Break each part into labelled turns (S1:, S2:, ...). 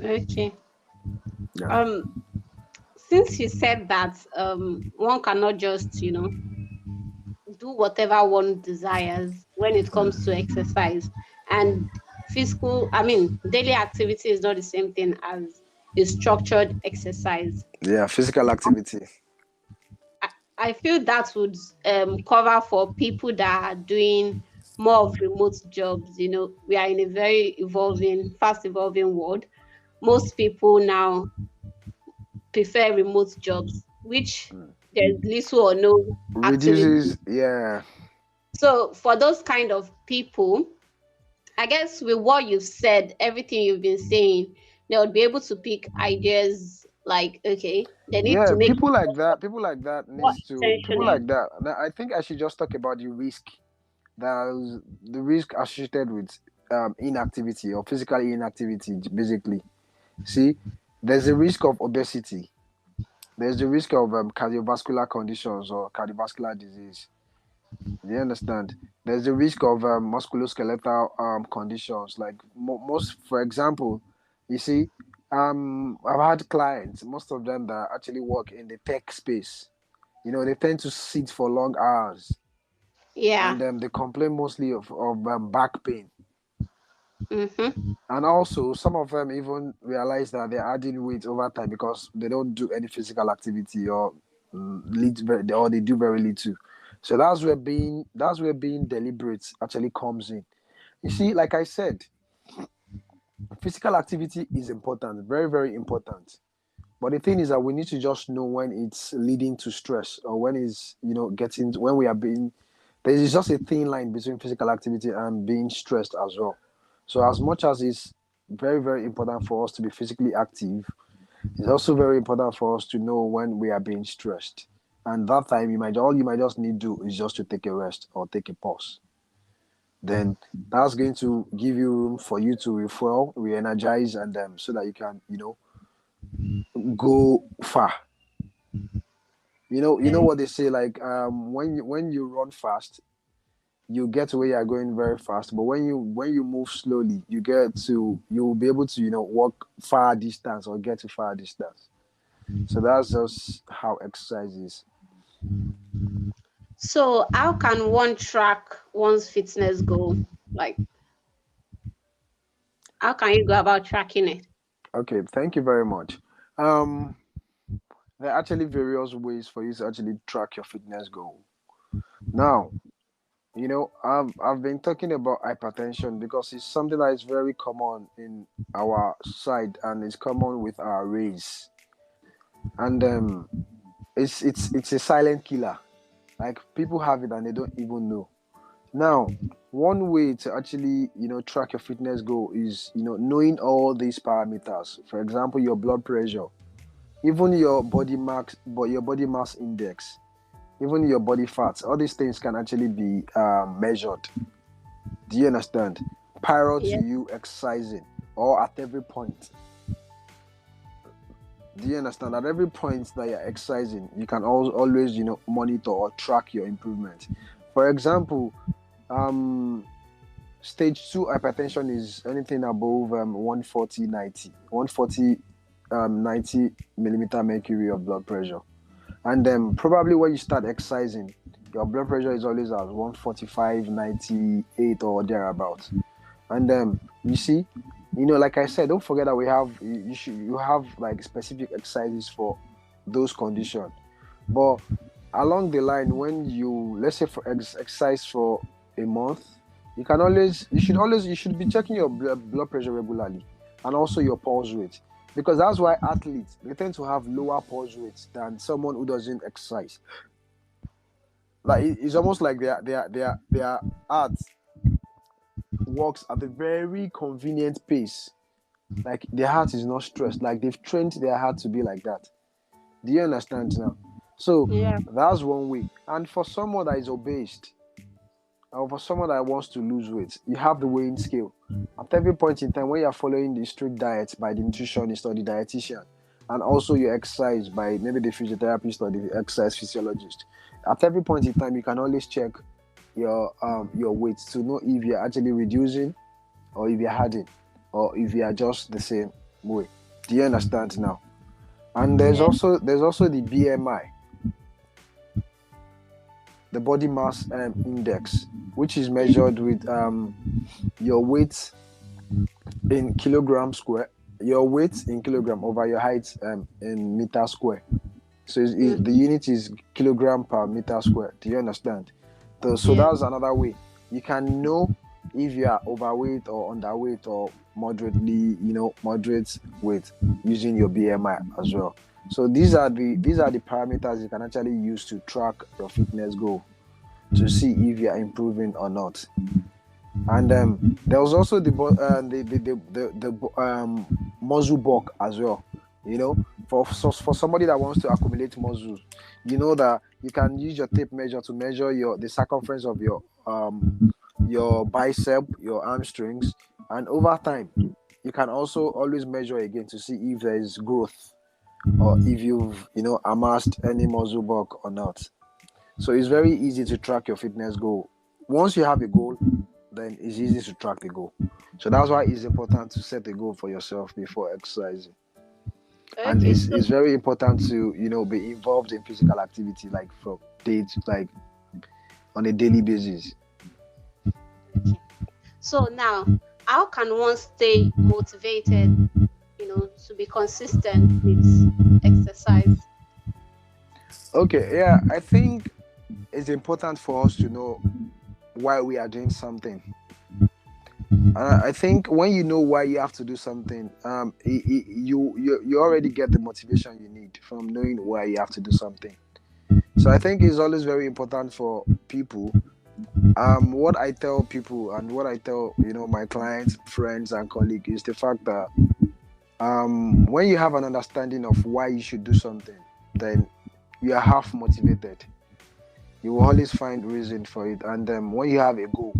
S1: Okay.
S2: Yeah.
S1: Um, since you said that one cannot just, do whatever one desires when it comes to exercise, and daily activity is not the same thing as a structured exercise.
S2: Yeah, physical activity.
S1: I, I feel that would cover for people that are doing more of remote jobs. We are in a very fast evolving world. Most people now prefer remote jobs, which there's little or no activity.
S2: Reduces, yeah.
S1: So for those kind of people, I guess with what you've said, everything you've been saying, they would be able to pick ideas like, okay, they need
S2: Yeah,
S1: to make it
S2: people like that
S1: more
S2: needs to, people
S1: intentional.
S2: like that. Now, I think I should just talk about the risk, the risk associated with inactivity or physical inactivity, basically. See, there's a risk of obesity. There's the risk of cardiovascular conditions or cardiovascular disease. Do you understand? There's the risk of musculoskeletal conditions, like most, for example, you see, I've had clients, most of them that actually work in the tech space. They tend to sit for long hours,
S1: Yeah.
S2: and they complain mostly of back pain.
S1: Mm-hmm.
S2: And also, some of them even realize that they're adding weight over time because they don't do any physical activity or or they do very little. So that's where being deliberate actually comes in. You see, like I said, physical activity is important, very very important. But the thing is that we need to just know when it's leading to stress or when it's getting when we are being there is just a thin line between physical activity and being stressed as well. So as much as it's very very important for us to be physically active, it's also very important for us to know when we are being stressed. And that time you might just need to do is just to take a rest or take a pause. Then that's going to give you room for you to refuel, re-energize, and so that you can go far. You know
S1: Okay.
S2: what they say, like when you run fast, you get to where you're going very fast. But when you move slowly, you'll be able to walk far distance or get to far distance. So that's just how exercise is.
S1: So how can one track one's fitness goal? Like, how can you go about tracking it?
S2: Okay, thank you very much. Um, there are actually various ways for you to actually track your fitness goal. Now, I've been talking about hypertension because it's something that is very common in our side and it's common with our race. And it's a silent killer. Like people have it and they don't even know. Now, one way to actually track your fitness goal is knowing all these parameters. For example, your blood pressure, even your body mass index, even your body fats. All these things can actually be measured. Do you understand? Prior to
S1: Yeah.
S2: you exercising or at every point. Do you understand? At every point that you're exercising, you can always monitor or track your improvement. For example, um, stage 2 hypertension is anything above 140 millimeter mercury of blood pressure. And probably when you start exercising, your blood pressure is always at 145/98 or thereabout. And you see, like I said, don't forget that you have like specific exercises for those conditions. But along the line, when you let's say for exercise for a month, you should be checking your blood pressure regularly and also your pulse rate, because that's why athletes they tend to have lower pulse rates than someone who doesn't exercise. Like it's almost like their heart works at a very convenient pace. Like their heart is not stressed. Like they've trained their heart to be like that. Do you understand now? So
S1: Yeah.
S2: that's one way. And for someone that is obese, or for someone that wants to lose weight, you have the weighing scale. At every point in time, when you're following the strict diet by the nutritionist or the dietitian, and also your exercise by maybe the physiotherapist or the exercise physiologist, at every point in time, you can always check your weight to know if you're actually reducing or if you're adding or if you are just the same. way. Do you understand now? And there's
S1: Yeah.
S2: also the BMI, the body mass index, which is measured with your weight in kilogram square, your weight in kilogram over your height in meter square. So the
S1: Mm-hmm.
S2: unit is kilogram per meter square. Do you understand? So
S1: Yeah.
S2: that's another way you can know if you are overweight or underweight or moderately, moderate weight using your BMI as well. So these are the parameters you can actually use to track your fitness goal to see if you are improving or not. And there was also the muscle bulk as well. For somebody that wants to accumulate muscles, you know that you can use your tape measure to measure the circumference of your bicep, your hamstrings, and over time, you can also always measure again to see if there is growth or if you've amassed any muscle bulk or not. So it's very easy to track your fitness goal. Once you have a goal, then it's easy to track the goal. So that's why it's important to set a goal for yourself before exercising. And
S1: Okay.
S2: it's very important to be involved in physical activity like from like on a daily basis.
S1: So now, how can one stay motivated, to be consistent with exercise?
S2: Okay, yeah, I think it's important for us to know why we are doing something. I think when you know why you have to do something, you already get the motivation you need from knowing why you have to do something. So I think it's always very important for people. What I tell people and what I tell my clients, friends, and colleagues is the fact that when you have an understanding of why you should do something, then you are half motivated. You will always find reason for it, and when you have a goal,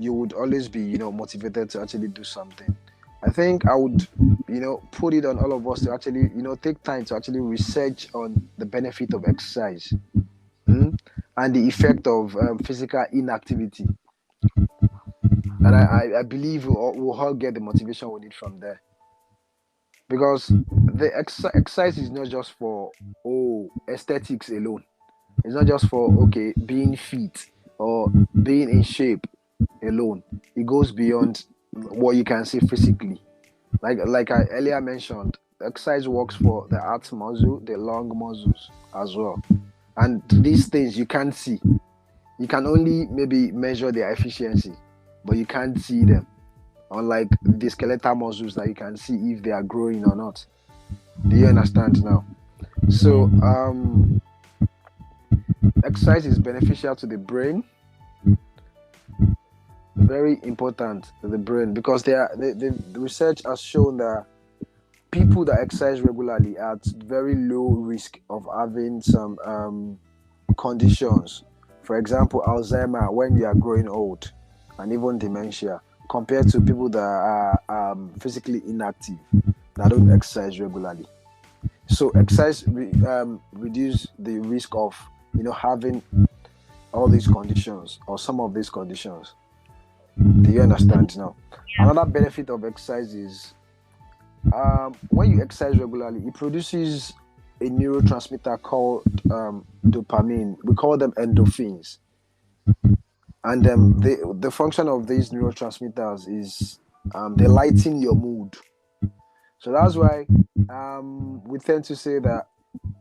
S2: you would always be motivated to actually do something. I think I would put it on all of us to actually take time to actually research on the benefit of exercise, and the effect of physical inactivity. And I believe we'll all get the motivation we need from there, because the exercise is not just for aesthetics alone. It's not just for being fit or being in shape alone. It goes beyond what you can see physically. Like I earlier mentioned, exercise works for the heart muscle, the lung muscles as well. And these things you can't see. You can only maybe measure their efficiency, but you can't see them. Unlike the skeletal muscles that you can see if they are growing or not. Do you understand now? So exercise is beneficial to the brain, very important to the brain, because the research has shown that people that exercise regularly are at very low risk of having some conditions. For example, Alzheimer when you are growing old, and even dementia, compared to people that are physically inactive that don't exercise regularly. So exercise reduce the risk of having all these conditions or some of these conditions. Do you understand now? Another benefit of exercise is when you exercise regularly, it produces a neurotransmitter called dopamine. We call them endorphins. And the function of these neurotransmitters is they lighten your mood. So that's why we tend to say that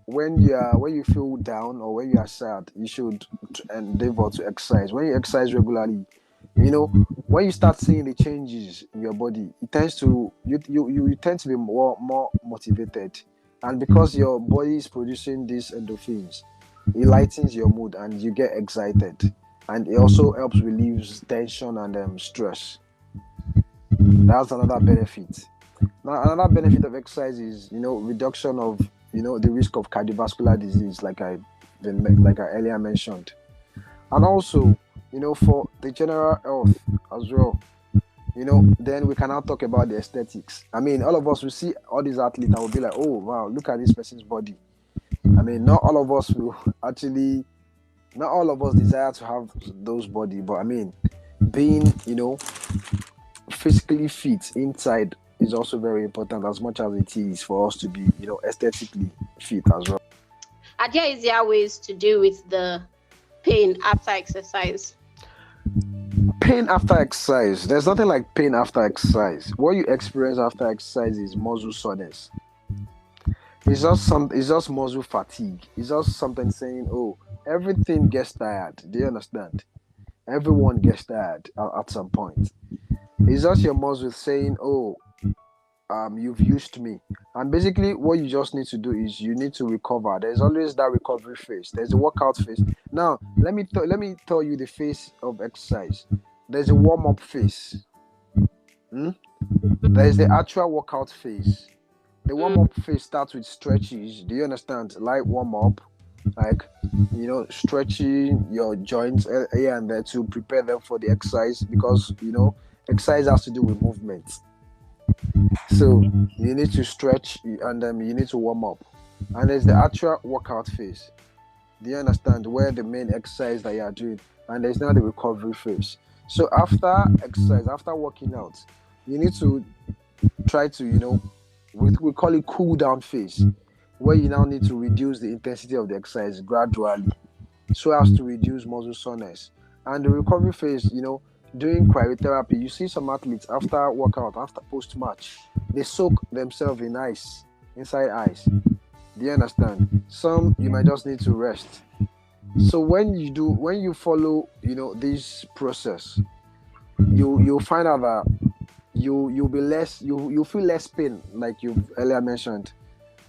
S2: when you feel down or when you are sad, you should endeavor to exercise. When you exercise regularly, when you start seeing the changes in your body, it tends to you tend to be more motivated, and because your body is producing these endorphins, it lightens your mood and you get excited, and it also helps relieve tension and stress. That's another benefit. Now, another benefit of exercise is reduction of the risk of cardiovascular disease, like I earlier mentioned, and also for the general health as well. Then we can now talk about the aesthetics. I mean, all of us will see all these athletes and will be like, oh wow, look at this person's body. I mean, not all of us will actually, not all of us desire to have those body, but I mean, being physically fit inside is also very important as much as it is for us to be, aesthetically fit as well.
S1: Are there easier ways to deal with the pain after exercise?
S2: Pain after exercise. There's nothing like pain after exercise. What you experience after exercise is muscle soreness. It's just muscle fatigue. It's just something saying, oh, everything gets tired. Do you understand? Everyone gets tired at some point. It's just your muscle saying, oh, you've used me. And basically what you just need to do is you need to recover. There's always that recovery phase. There's a workout phase. Now let me tell you the phase of exercise. There's a warm-up phase. There's the actual workout phase. The warm-up phase starts with stretches. Do you understand? Light warm-up, like stretching your joints here and there to prepare them for the exercise, because exercise has to do with movement. So you need to stretch and you need to warm up. And there's the actual workout phase. Do you understand? Where the main exercise that you are doing, and there's now the recovery phase. So after exercise, after working out, you need to try to we call it cool down phase, where you now need to reduce the intensity of the exercise gradually so as to reduce muscle soreness. And the recovery phase, doing cryotherapy. You see some athletes after workout, after post-match, they soak themselves in ice, inside ice. Do you understand? Some you might just need to rest. So when you follow this process, you'll find out that you'll be less, you feel less pain, like you earlier mentioned,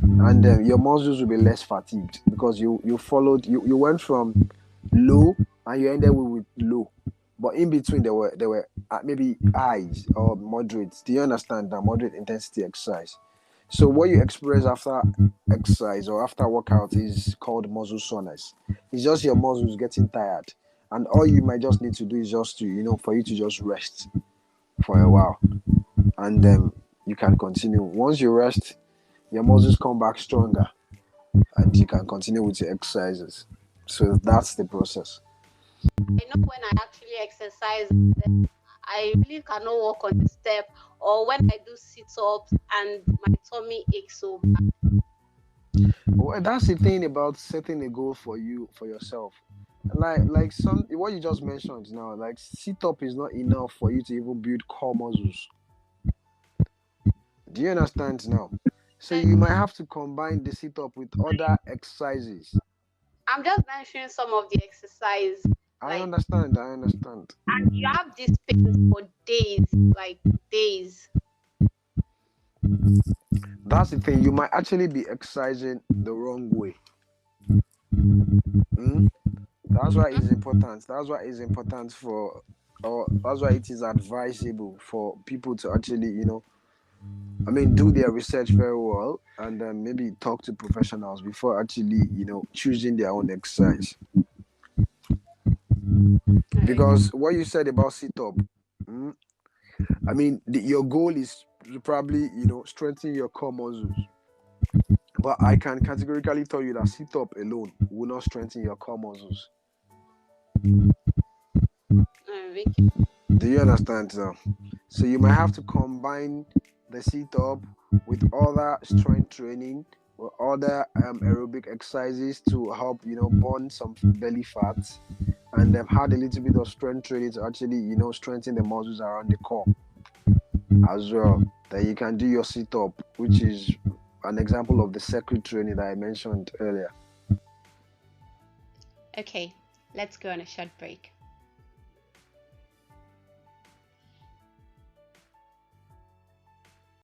S2: and your muscles will be less fatigued, because you went from low and you ended with low, but in between there were maybe highs or moderate. Do you understand? That moderate intensity exercise. So what you experience after exercise or after workout is called muscle soreness. It's just your muscles getting tired, and all you might just need to do is just to for you to just rest for a while, and then you can continue. Once you rest, your muscles come back stronger, and you can continue with your exercises. So that's the process.
S1: I know when I actually exercise, I really cannot walk on the step, or when I do sit-ups and my tummy aches so bad.
S2: Well, that's the thing about setting a goal for yourself. Like some what you just mentioned now, like sit up is not enough for you to even build core muscles. Do you understand now? So you might have to combine the sit up with other exercises.
S1: I'm just mentioning some of the exercise.
S2: I understand.
S1: And you have this pain for days, like days.
S2: That's the thing. You might actually be exercising the wrong way. That's why it's important. That's why it's important that's why it is advisable for people to actually, do their research very well, and then maybe talk to professionals before actually, choosing their own exercise. Because what you said about sit-up, your goal is to probably, strengthen your core muscles. But I can categorically tell you that sit-up alone will not strengthen your core muscles. Do you understand now? So you might have to combine the sit-up with other strength training or other aerobic exercises to help, burn some belly fat, and then add a little bit of strength training to actually, strengthen the muscles around the core as well. Then you can do your sit-up, which is an example of the circuit training that I mentioned earlier.
S1: Okay, let's go on a short break.